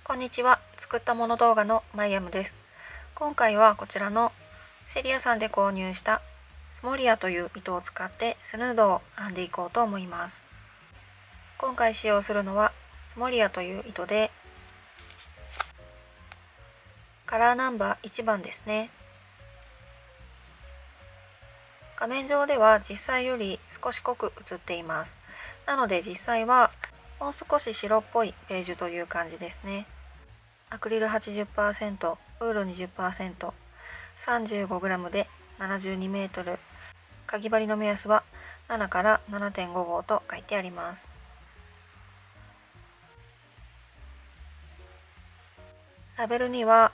こんにちは。作ったもの動画のマイアムです。今回はこちらのセリアさんで購入したスモリアという糸を使ってスヌードを編んでいこうと思います。今回使用するのはスモリアという糸でカラーナンバー1番ですね。画面上では実際より少し濃く映っています。なので実際はもう少し白っぽいベージュという感じですね。アクリル 80%、ウール 20%、35g で72メートル。かぎ針の目安は7から 7.5 号と書いてあります。ラベルには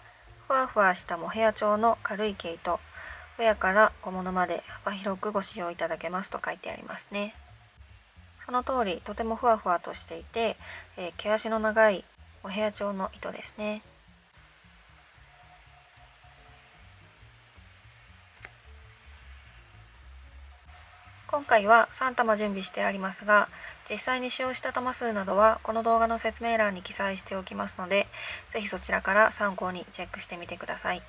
ふわふわしたモヘア調の軽い毛糸、ウェアから小物まで幅広くご使用いただけますと書いてありますね。その通りとてもふわふわとしていて、毛足の長いモヘア調の糸ですね。今回は3玉準備してありますが、実際に使用した玉数などはこの動画の説明欄に記載しておきますので、ぜひそちらから参考にチェックしてみてください。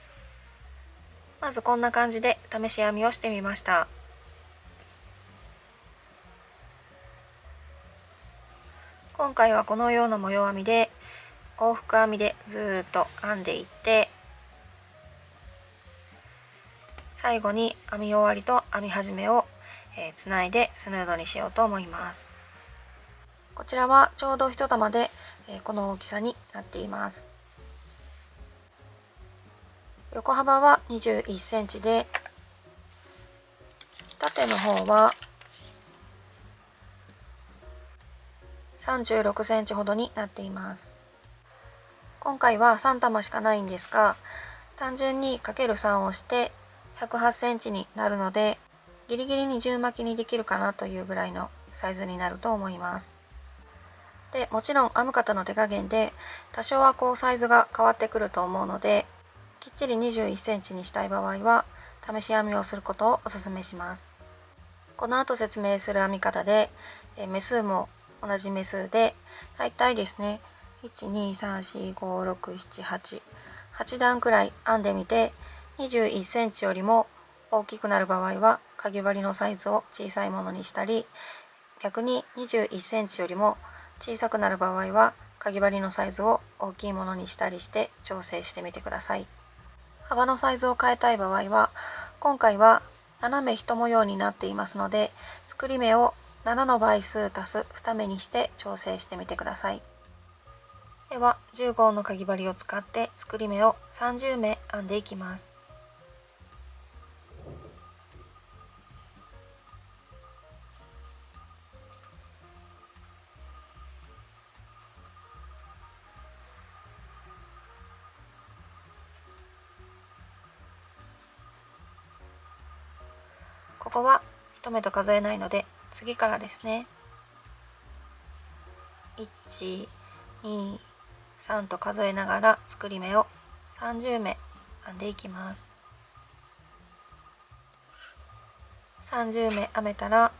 まずこんな感じで試し編みをしてみました。今回はこのような模様編みで往復編みでずっと編んでいって、最後に編み終わりと編み始めをつないでスヌードにしようと思います。こちらはちょうど1玉でこの大きさになっています。横幅は21センチで、縦の方は36センチほどになっています。今回は3玉しかないんですが、単純に ×3 をして108センチになるので、ギリギリ二重巻きにできるかなというぐらいのサイズになると思います。で、もちろん編む方の手加減で多少はサイズが変わってくると思うので、きっちり21センチにしたい場合は試し編みをすることをおすすめします。この後説明する編み方で目数も同じ目数で、だいたいですね、123456788段くらい編んでみて、21センチよりも大きくなる場合はかぎ針のサイズを小さいものにしたり、逆に21センチよりも小さくなる場合はかぎ針のサイズを大きいものにしたりして調整してみてください。幅のサイズを変えたい場合は、今回は斜め一模様になっていますので、作り目を7の倍数足す2目にして調整してみてください。では10号のかぎ針を使って作り目を30目編んでいきます。ここは1目と数えないので次からですね。1、2、3と数えながら作り目を30目編んでいきます。30目編めたら、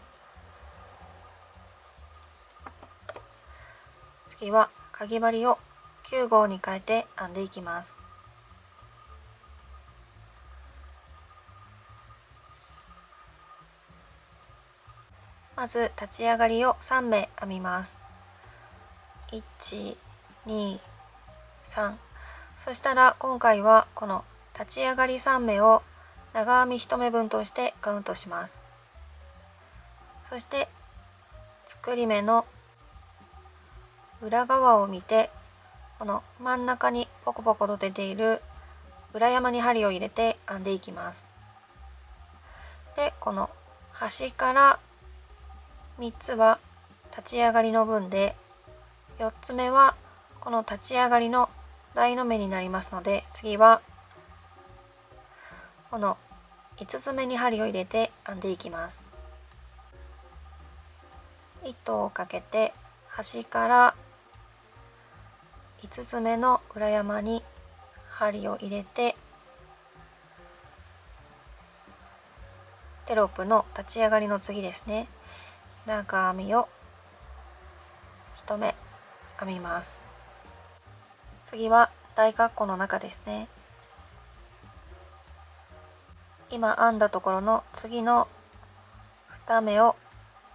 次はかぎ針を9号に変えて編んでいきます。まず立ち上がりを3目編みます。1、2、3。そしたら今回はこの立ち上がり3目を長編み1目分としてカウントします。そして作り目の裏側を見て、この真ん中にポコポコと出ている裏山に針を入れて編んでいきます。で、この端から3つは立ち上がりの分で、4つ目はこの立ち上がりの台の目になりますので、次はこの5つ目に針を入れて編んでいきます。糸をかけて端から5つ目の裏山に針を入れて、テロップの立ち上がりの次ですね、長編みを1目編みます。次は大括弧の中ですね。今編んだところの次の2目を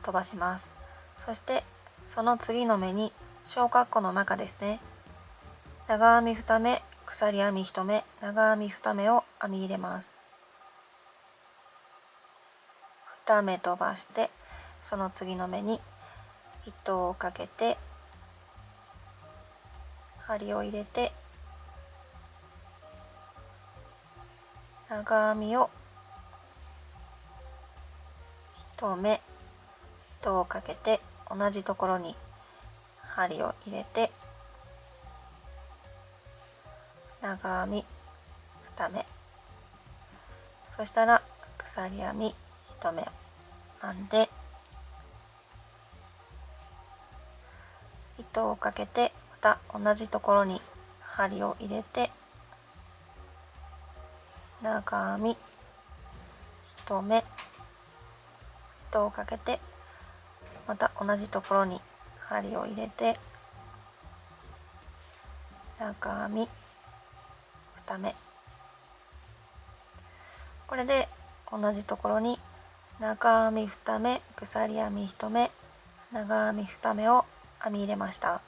飛ばします。そしてその次の目に小括弧の中ですね、長編み2目、鎖編み1目、長編み2目を編み入れます。2目飛ばしてその次の目に糸をかけて針を入れて、長編みを1目、糸をかけて同じところに針を入れて、長編み2目、そしたら鎖編み1目編んで、糸をかけてまた同じところに針を入れて、長編み1目、糸をかけてまた同じところに針を入れて、長編み2目、これで同じところに長編み2目、鎖編み1目、長編み2目を編み入れました。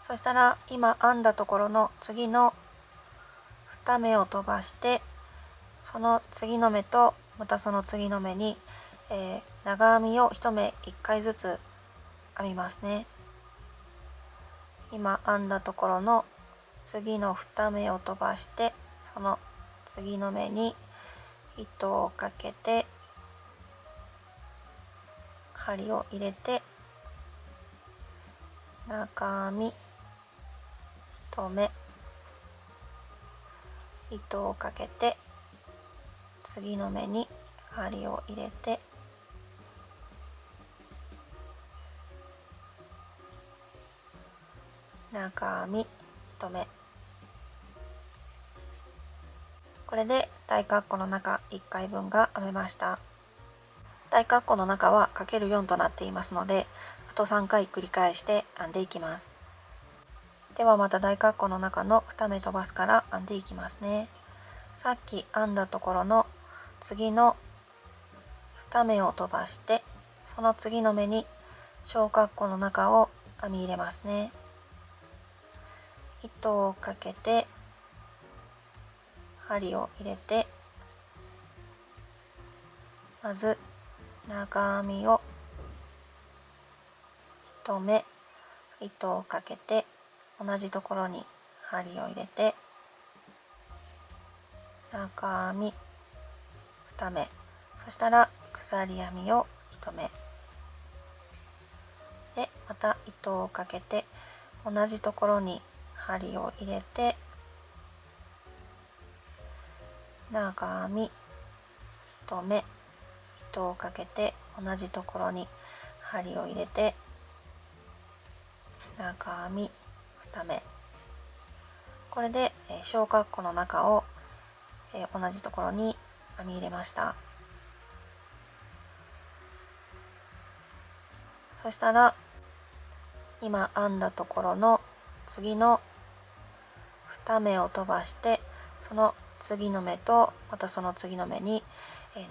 そしたら今編んだところの次の2目を飛ばして、その次の目とまたその次の目に、長編みを1目1回ずつ編みますね。今編んだところの次の2目を飛ばして、その次の目に糸をかけて針を入れて、長編み1目、糸をかけて次の目に針を入れて、長編み1目、これで大括弧の中1回分が編めました。大括弧の中は ×4 となっていますので、あと3回繰り返して編んでいきます。ではまた大括弧の中の2目飛ばすから編んでいきますね。さっき編んだところの次の2目を飛ばして、その次の目に小括弧の中を編み入れますね。糸をかけて針を入れて、まず長編みを1目、糸をかけて同じところに針を入れて、長編み2目、そしたら鎖編みを1目で、また糸をかけて同じところに針を入れて、長編み1目、糸をかけて同じところに針を入れて、長編み2目、これで小括弧の中を同じところに編み入れました。そしたら今編んだところの次の2目を飛ばして、その次の目とまたその次の目に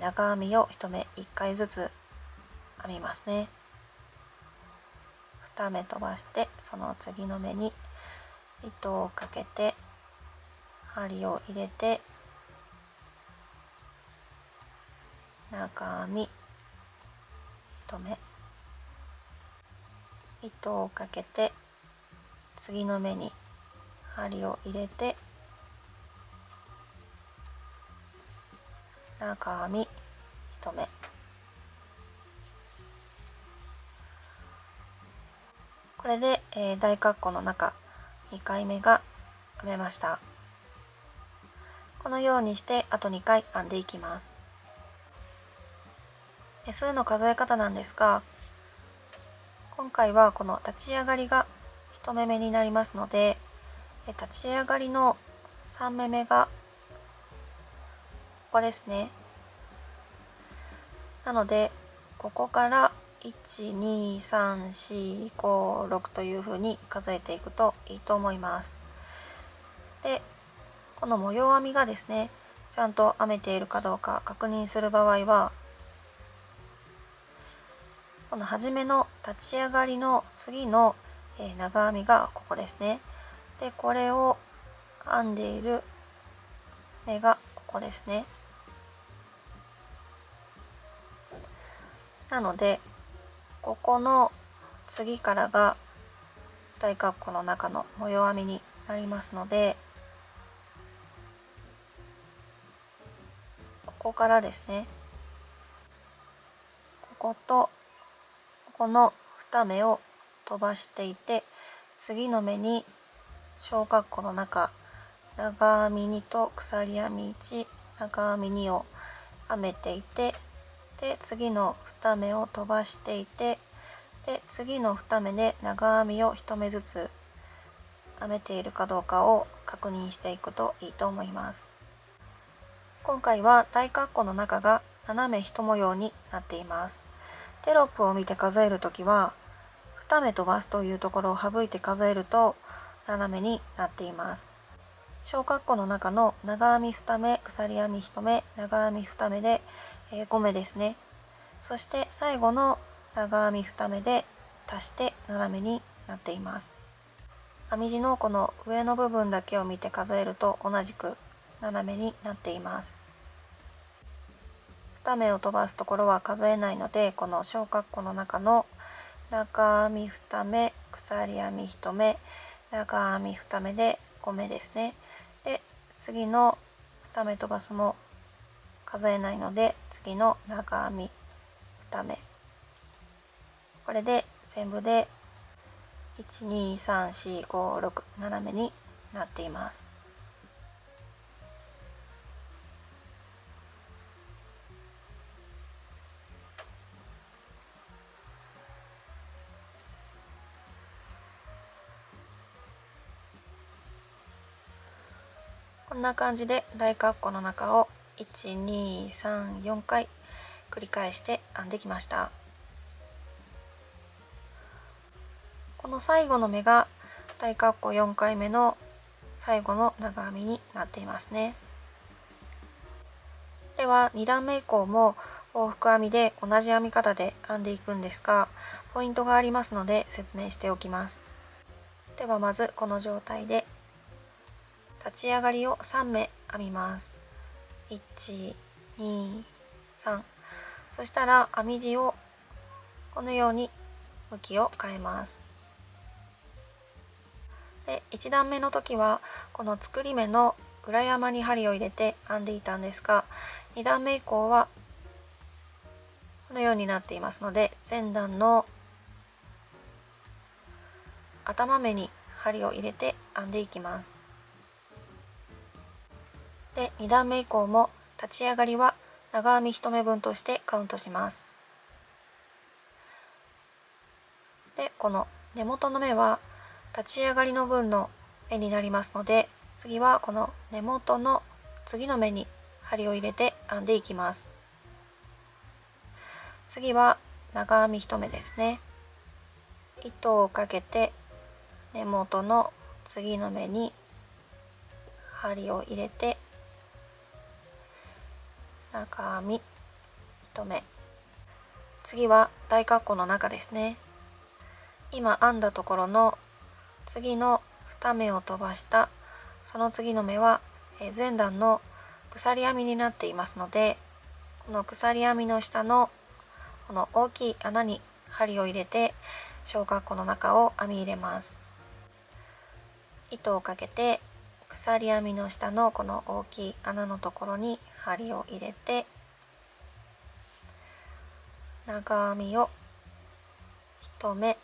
長編みを1目1回ずつ編みますね。2目飛ばしてその次の目に糸をかけて針を入れて、長編み1目、糸をかけて次の目に針を入れて、長編み1目、これで、大括弧の中2回目が編めました。このようにしてあと2回編んでいきます。手数の数え方なんですが、今回はこの立ち上がりが1目目になりますので、立ち上がりの3目目がここですね。なのでここから12345というふうに数えていくといいと思います。でこの模様編みがですねちゃんと編めているかどうか確認する場合は、この初めの立ち上がりの次の長編みがここですね。でこれを編んでいる目がここですね。なのでここの次からが大括弧の中の模様編みになりますので、ここからですね、こことここの2目を飛ばしていて、次の目に小括弧の中長編み2と鎖編み1、長編み2を編めていて、で次の2目を飛ばしていて、で次の2目で長編みを1目ずつ編めているかどうかを確認していくといいと思います。今回は大括弧の中が斜め1模様になっています。テロップを見て数えるときは2目飛ばすというところを省いて数えると斜めになっています。小括弧の中の長編み2目、鎖編み1目、長編み2目で5目ですね。そして最後の長編み2目で足して斜めになっています。編み地のこの上の部分だけを見て数えると同じく斜めになっています。2目を飛ばすところは数えないので、この小括弧の中の長編み2目、鎖編み1目、長編み2目で5目ですね。で次の2目飛ばすも数えないので、次の長編み2目、これで全部で1234567目になっています。こんな感じで大括弧の中を123、4回繰り返して編んできました。この最後の目が大括弧4回目の最後の長編みになっていますね。では2段目以降も往復編みで同じ編み方で編んでいくんですが、ポイントがありますので説明しておきます。ではまずこの状態で立ち上がりを3目編みます。1、2、3。そしたら編み地をこのように向きを変えます。で1段目の時はこの作り目の裏山に針を入れて編んでいたんですが、2段目以降はこのようになっていますので、前段の頭目に針を入れて編んでいきます。で2段目以降も立ち上がりは長編み1目分としてカウントします。でこの根元の目は立ち上がりの分の目になりますので、次はこの根元の次の目に針を入れて編んでいきます。次は長編み1目ですね。糸をかけて根元の次の目に針を入れて長編み1目、次は大括弧の中ですね。今編んだところの次の2目を飛ばしたその次の目は前段の鎖編みになっていますので、この鎖編みの下のこの大きい穴に針を入れて小括弧の中を編み入れます。糸をかけて鎖編みの下のこの大きい穴のところに針を入れて、長編みを1目、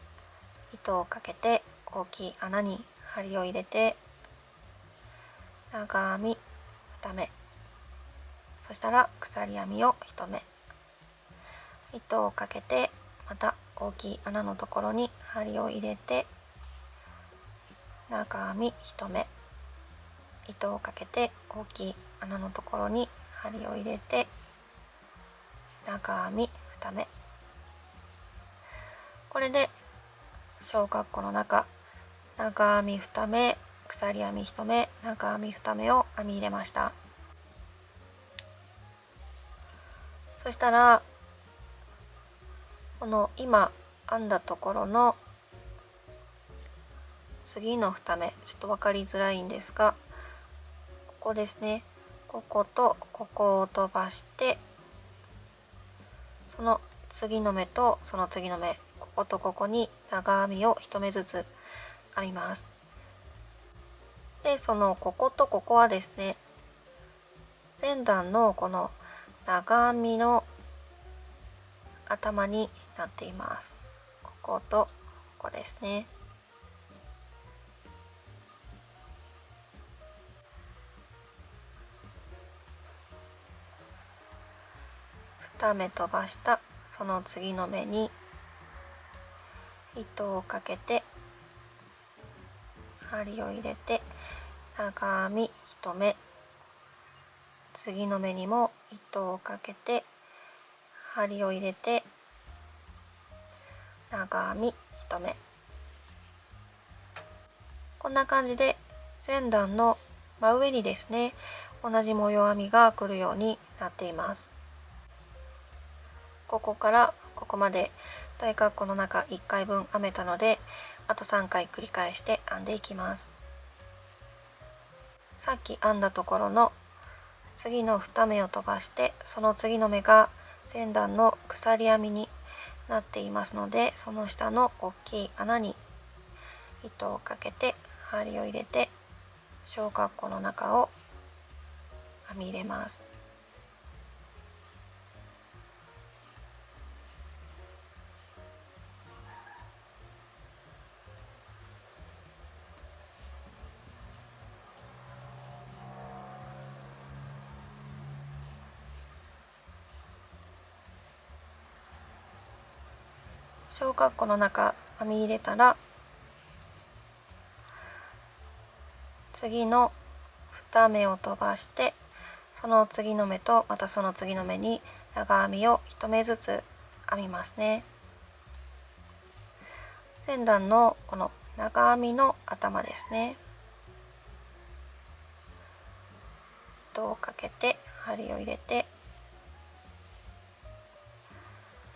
糸をかけて大きい穴に針を入れて長編み2目、そしたら鎖編みを1目、糸をかけてまた大きい穴のところに針を入れて長編み1目、糸をかけて大きい穴のところに針を入れて長編み2目、これで小括弧の中、長編み2目、鎖編み1目、長編み2目を編み入れました。そしたらこの今編んだところの次の2目、ちょっと分かりづらいんですが、ここですね、こことここを飛ばして、その次の目とその次の目、こことここに長編みを1目ずつ編みます。でそのこことここはですね、前段のこの長編みの頭になっています。こことここですね。2目飛ばしたその次の目に糸をかけて針を入れて、長編み1目、次の目にも糸をかけて針を入れて長編み1目、こんな感じで前段の真上にですね、同じ模様編みが来るようになっています。ここからここまで大括弧の中1回分編めたので、あと3回繰り返して編んでいきます。さっき編んだところの次の2目を飛ばして、その次の目が前段の鎖編みになっていますので、その下の大きい穴に糸をかけて針を入れて小括弧の中を編み入れます。小括弧の中編み入れたら、次の2目を飛ばして、その次の目とまたその次の目に長編みを1目ずつ編みますね。前段のこの長編みの頭ですね、糸をかけて針を入れて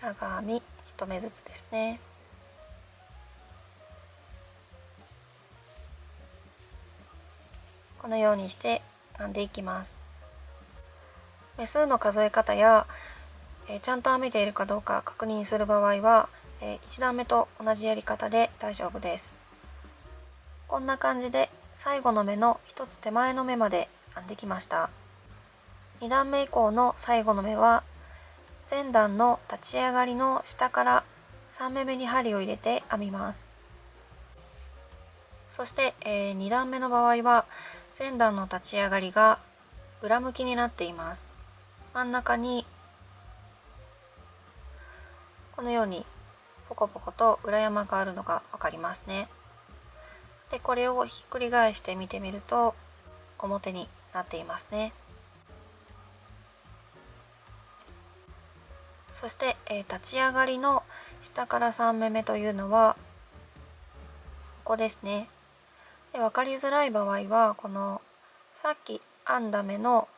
長編み1目ずつですね。このようにして編んでいきます。目数の数え方や、ちゃんと編めているかどうか確認する場合は、1段目と同じやり方で大丈夫です。こんな感じで最後の目の1つ手前の目まで編んできました。2段目以降の最後の目は前段の立ち上がりの下から3目目に針を入れて編みます。そして、2段目の場合は前段の立ち上がりが裏向きになっています。真ん中にこのようにポコポコと裏山があるのが分かりますね。でこれをひっくり返して見てみると表になっていますね。そして、立ち上がりの下から3目目というのはここですね。で分かりづらい場合はこのさっき編んだ目の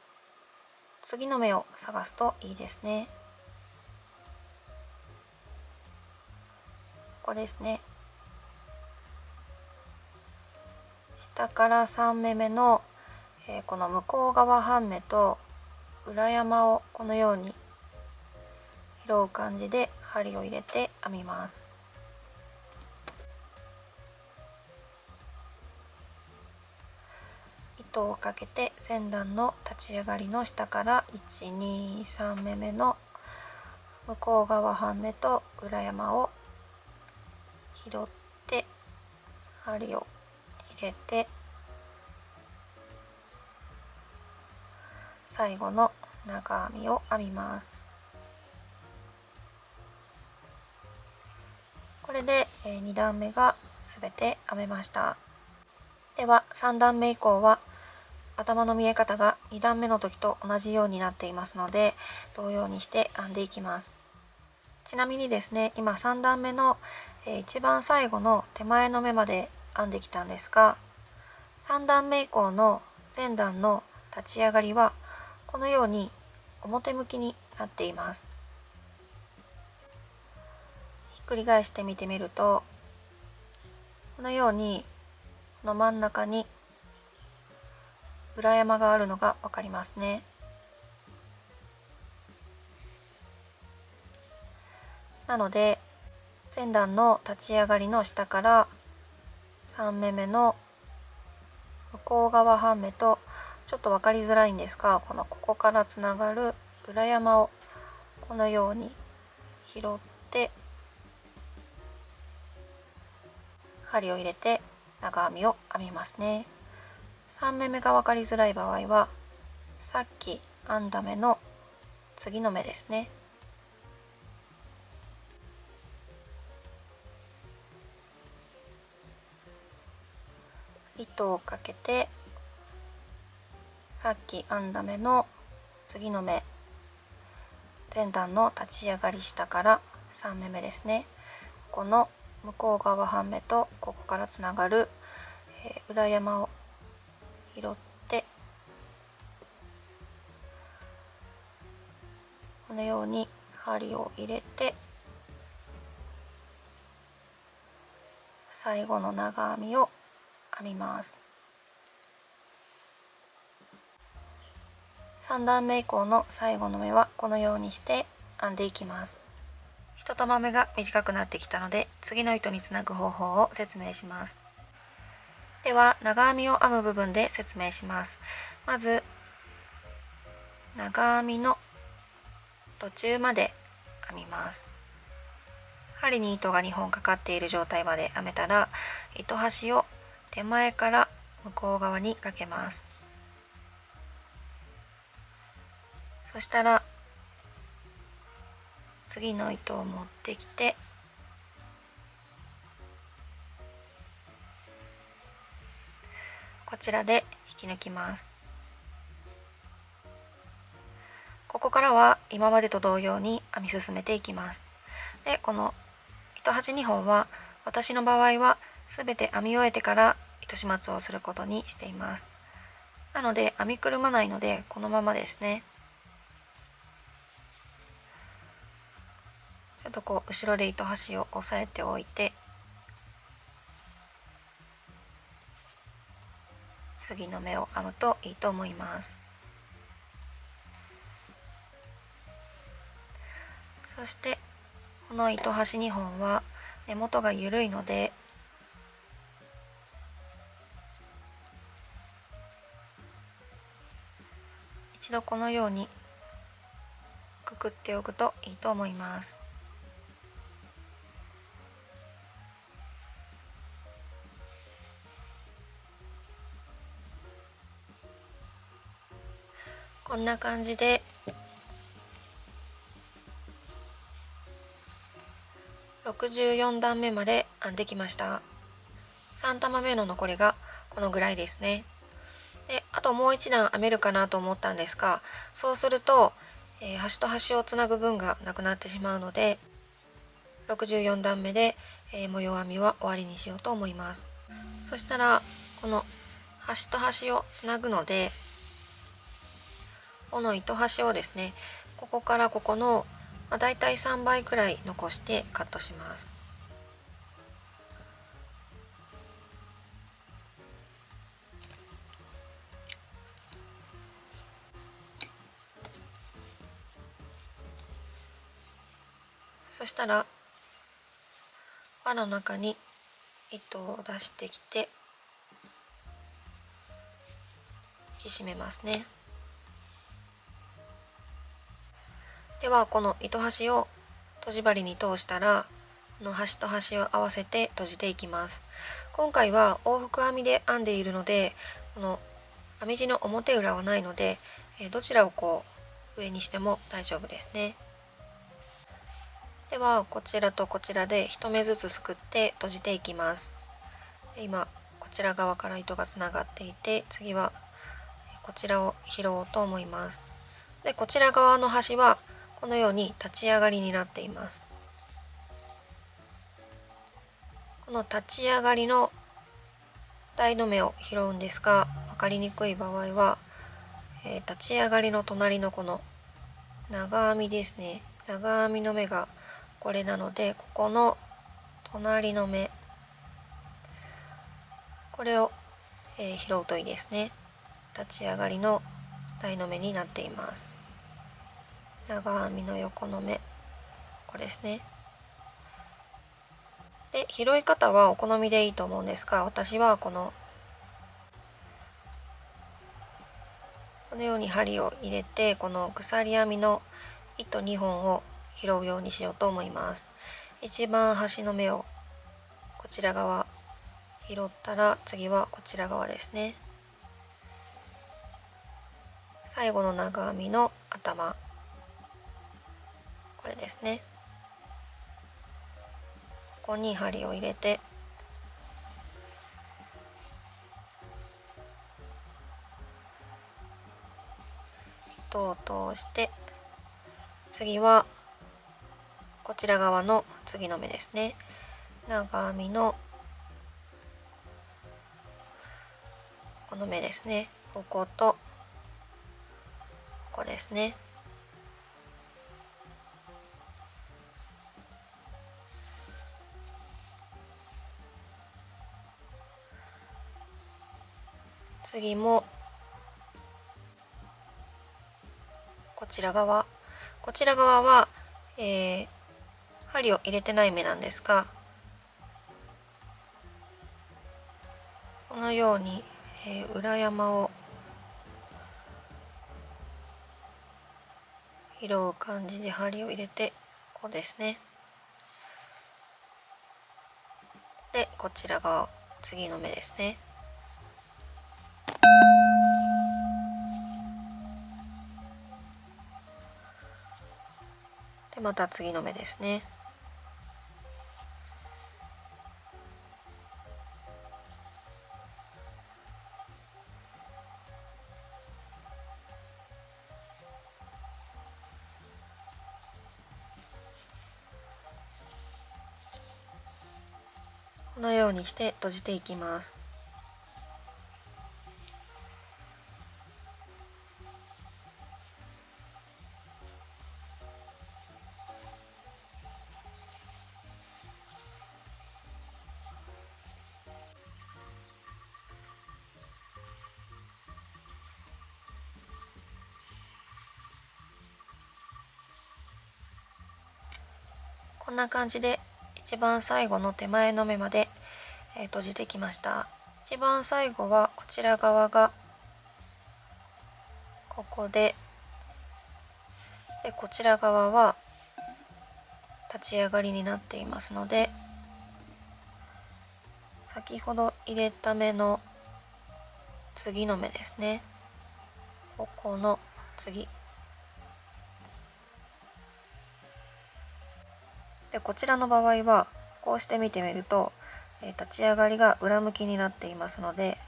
次の目を探すといいですね。ここですね。下から3目目の、この向こう側半目と裏山をこのように拾う感じで針を入れて編みます。糸をかけて前段の立ち上がりの下から1、2、3目目の向こう側半目と裏山を拾って針を入れて、最後の長編みを編みます。これで2段目がすべて編めました。では3段目以降は頭の見え方が2段目の時と同じようになっていますので、同様にして編んでいきます。ちなみにですね、今3段目の、一番最後の手前の目まで編んできたんですが、3段目以降の前段の立ち上がりはこのように表向きになっています。ひっくり返してみてみると、このようにこの真ん中に裏山があるのがわかりますね。なので前段の立ち上がりの下から3目めの向こう側半目と、ちょっと分かりづらいんですが、ここからつながる裏山をこのように拾って針を入れて長編みを編みますね。3目目が分かりづらい場合は、さっき編んだ目の次の目ですね、糸をかけてさっき編んだ目の次の目、前段の立ち上がり下から3目目ですね、この向こう側半目とここからつながる、裏山を拾ってこのように針を入れて最後の長編みを編みます。3段目以降の最後の目はこのようにして編んでいきます。1玉目が短くなってきたので、次の糸につなぐ方法を説明します。では長編みを編む部分で説明します。まず長編みの途中まで編みます。針に糸が2本かかっている状態まで編めたら、糸端を手前から向こう側にかけます。そしたら次の糸を持ってきてこちらで引き抜きます。ここからは今までと同様に編み進めていきます。で、この糸端2本は私の場合は全て編み終えてから糸始末をすることにしています。なので編みくるまないのでこのままですね。ちょっと後ろで糸端を押さえておいて、次の目を編むといいと思います。そしてこの糸端2本は根元が緩いので、一度このようにくくっておくといいと思います。こんな感じで64段目まで編んできました。3玉目の残りがこのぐらいですね。で、あともう一段編めるかなと思ったんですが、そうすると、端と端をつなぐ分がなくなってしまうので、64段目で、模様編みは終わりにしようと思います。そしたらこの端と端をつなぐので、この糸端をですね、ここからここの、だいたい3倍くらい残してカットします。そしたら輪の中に糸を出してきて引き締めますね。ではこの糸端をとじ針に通したら、この端と端を合わせて閉じていきます。今回は往復編みで編んでいるので、この編み地の表裏はないので、どちらを上にしても大丈夫ですね。ではこちらとこちらで1目ずつすくって閉じていきます。今こちら側から糸がつながっていて、次はこちらを拾おうと思います。で、こちら側の端はこのように立ち上がりになっています。の立ち上がりの台の目を拾うんですが、分かりにくい場合は、立ち上がりの隣のこの長編みですね、長編みの目がこれなので、ここの隣の目、これを、拾うといいですね。立ち上がりの台の目になっています。長編みの横の目、これですね。で、拾い方はお好みでいいと思うんですが、私はこのように針を入れて、この鎖編みの糸2本を拾うようにしようと思います。一番端の目をこちら側拾ったら、次はこちら側ですね。最後の長編みの頭、これですね。ここに針を入れて、糸を通して、次はこちら側の次の目ですね。長編みのこの目ですね。こことここですね。次もこちら側、こちら側は、針を入れてない目なんですが、このように、裏山を拾う感じで針を入れて、こうですね。で、こちら側、次の目ですね。で、また次の目ですね。このようにして閉じていきます。こんな感じで一番最後の手前の目まで、閉じてきました。一番最後はこちら側がここで、こちら側は立ち上がりになっていますので、先ほど入れた目の次の目ですね。ここの次で、こちらの場合はこうして見てみると、立ち上がりが裏向きになっていますので、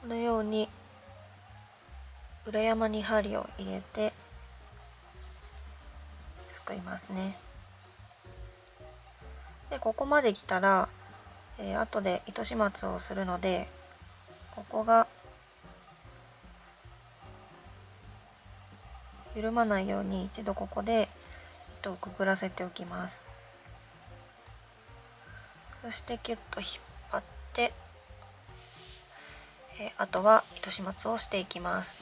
このように裏山に針を入れてすくいますね。で、ここまで来たら、後で糸始末をするので、ここが緩まないように一度ここで糸をくぐらせておきます。そしてキュッと引っ張って、あとは糸始末をしていきます。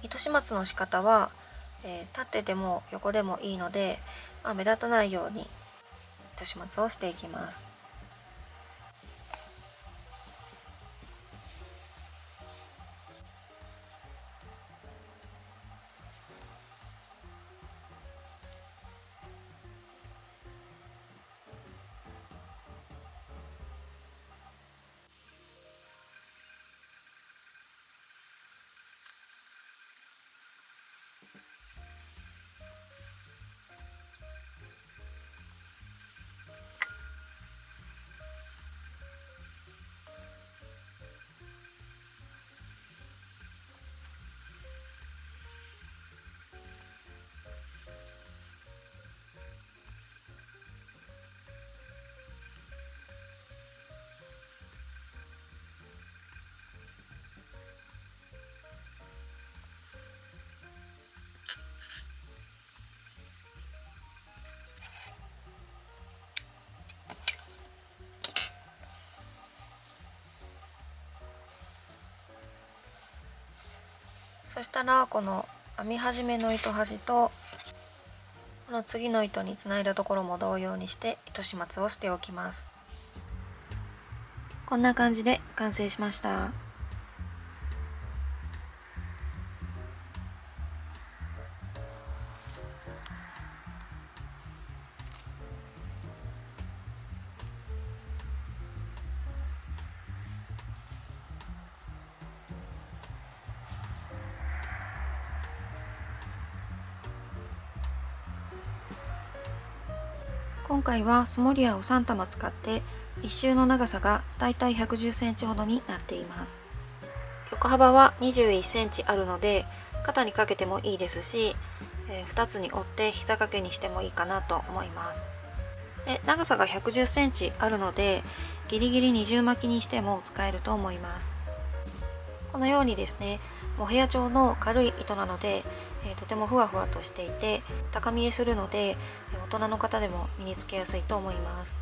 糸始末の仕方は、立ってでも横でもいいので、目立たないように糸始末をしていきます。そしたらこの編み始めの糸端とこの次の糸につないだところも同様にして糸始末をしておきます。こんな感じで完成しました。今回はスモリアを3玉使って1周の長さがだいたい110センチほどになっています。横幅は21センチあるので肩にかけてもいいですし、2つに折って膝掛けにしてもいいかなと思います。で長さが110センチあるのでギリギリ二重巻きにしても使えると思います。このようにですね、モヘア調の軽い糸なので、とてもふわふわとしていて高見えするので大人の方でも身につけやすいと思います。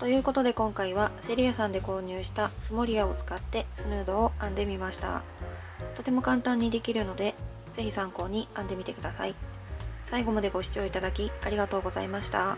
ということで今回はセリアさんで購入したスモリアを使ってスヌードを編んでみました。とても簡単にできるので是非参考に編んでみてください。最後までご視聴いただきありがとうございました。